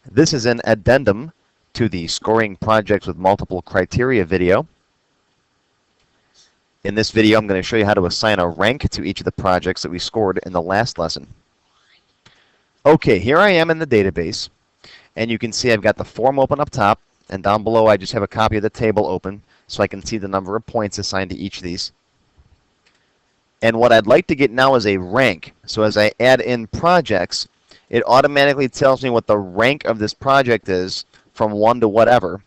This is an addendum to the Scoring Projects with Multiple Criteria video. In this video, I'm going to show you how to assign a rank to each of the projects that we scored in the last lesson. Okay, here I am in the database, and you can see I've got the form open up top, and down below I just have a copy of the table open so I can see the number of points assigned to each of these. And what I'd like to get now is a rank. So as I add in projects, it automatically tells me what the rank of this project is from 1 to whatever,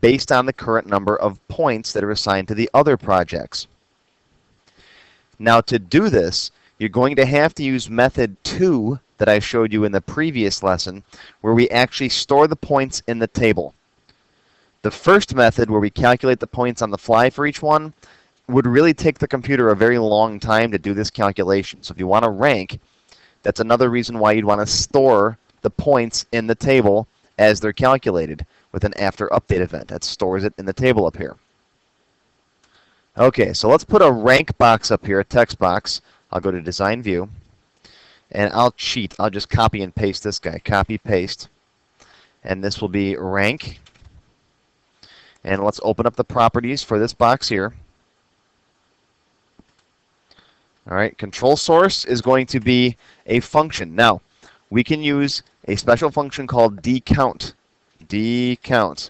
based on the current number of points that are assigned to the other projects. Now to do this, you're going to have to use method 2 that I showed you in the previous lesson, where we actually store the points in the table. The first method, where we calculate the points on the fly for each one, would really take the computer a very long time to do this calculation. So if you want to rank, that's another reason why you'd want to store the points in the table as they're calculated with an after update event. That stores it in the table up here. Okay, so let's put a rank box up here, a text box. I'll go to Design View, and I'll cheat. I'll just copy and paste this guy. Copy, paste. And this will be rank. And let's open up the properties for this box here. All right, control source is going to be a function. Now, we can use a special function called DCOUNT. DCOUNT.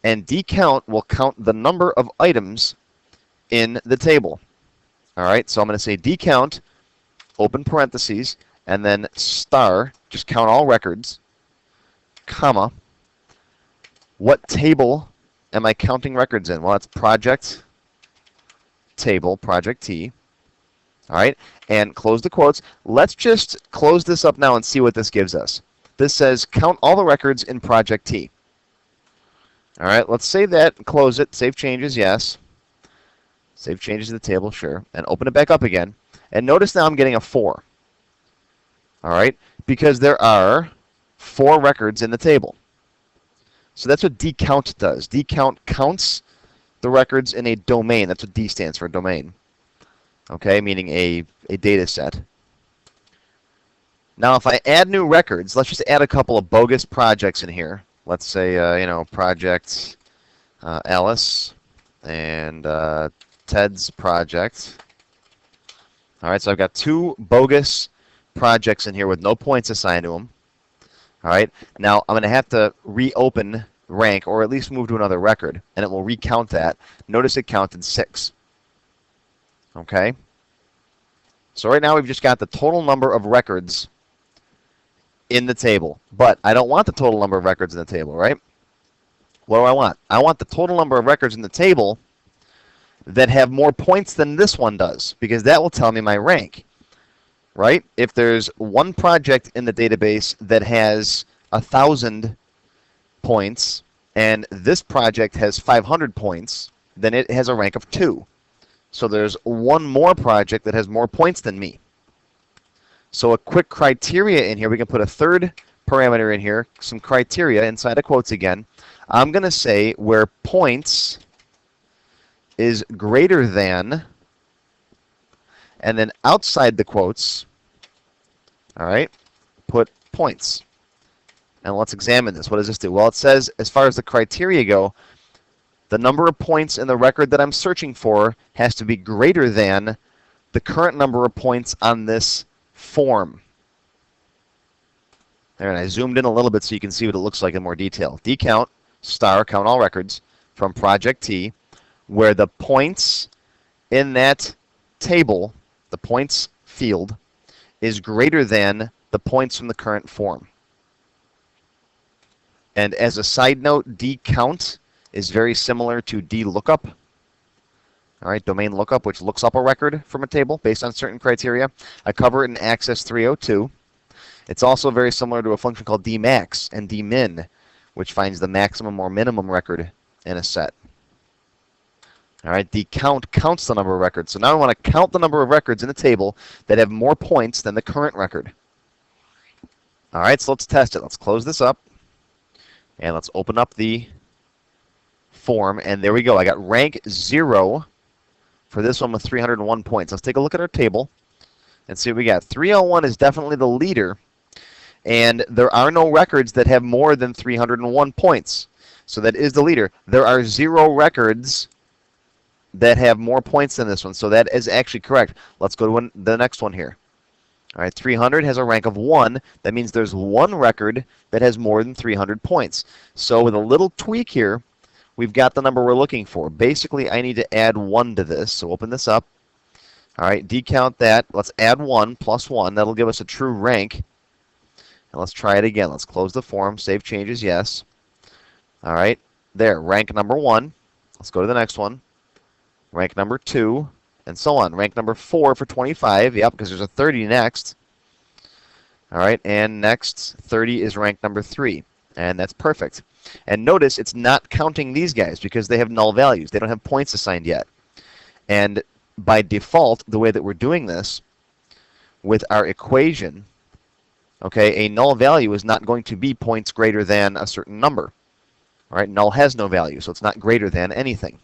And DCOUNT will count the number of items in the table. All right, so I'm going to say DCOUNT, open parentheses, and then star, just count all records, comma. What table am I counting records in? Well, it's project table, project T. All right, and close the quotes. Let's just close this up now and see what this gives us. This says count all the records in project T. All right, let's save that and close it. Save changes, yes. Save changes to the table, sure. And open it back up again. And notice now I'm getting a 4. All right, because there are 4 records in the table. So that's what DCOUNT does. DCOUNT counts the records in a domain. That's what D stands for, domain. Okay, meaning a data set. Now, if I add new records, let's just add a couple of bogus projects in here. Let's say, project Alice and Ted's project. All right, so I've got 2 bogus projects in here with no points assigned to them. All right, now I'm going to have to reopen rank, or at least move to another record, and it will recount that. Notice it counted 6. Okay? So right now we've just got the total number of records in the table. But I don't want the total number of records in the table, right? What do I want? I want the total number of records in the table that have more points than this one does, because that will tell me my rank, right? If there's one project in the database that has 1,000 points, and this project has 500 points, then it has a rank of 2. So there's one more project that has more points than me. So a quick criteria in here, we can put a third parameter in here, some criteria inside of quotes again. I'm going to say where points is greater than, and then outside the quotes, all right, put points. And let's examine this. What does this do? Well, it says, as far as the criteria go, the number of points in the record that I'm searching for has to be greater than the current number of points on this form. There, and I zoomed in a little bit so you can see what it looks like in more detail. DCOUNT, star, count all records from project T, where the points in that table, the points field, is greater than the points from the current form. And as a side note, DCOUNT is very similar to DLOOKUP. All right, domain lookup, which looks up a record from a table based on certain criteria. I cover it in Access 302. It's also very similar to a function called dmax and dmin, which finds the maximum or minimum record in a set. All right, DCOUNT counts the number of records. So now I want to count the number of records in the table that have more points than the current record. All right, so let's test it. Let's close this up. And let's open up the form. And there we go. I got rank 0 for this one with 301 points. Let's take a look at our table and see what we got. 301 is definitely the leader. And there are no records that have more than 301 points. So that is the leader. There are 0 records that have more points than this one. So that is actually correct. Let's go to the next one here. All right, 300 has a rank of 1. That means there's 1 record that has more than 300 points. So with a little tweak here, we've got the number we're looking for. Basically, I need to add 1 to this. So open this up. All right, decount that. Let's add 1 plus 1. That'll give us a true rank. And let's try it again. Let's close the form. Save changes, yes. All right, there, rank number 1. Let's go to the next one. Rank number 2, and so on. Rank number 4 for 25. Yep, because there's a 30 next. All right, and next, 30 is rank number 3. And that's perfect. And notice it's not counting these guys because they have null values. They don't have points assigned yet. And by default, the way that we're doing this with our equation, okay, a null value is not going to be points greater than a certain number. All right, null has no value, so it's not greater than anything.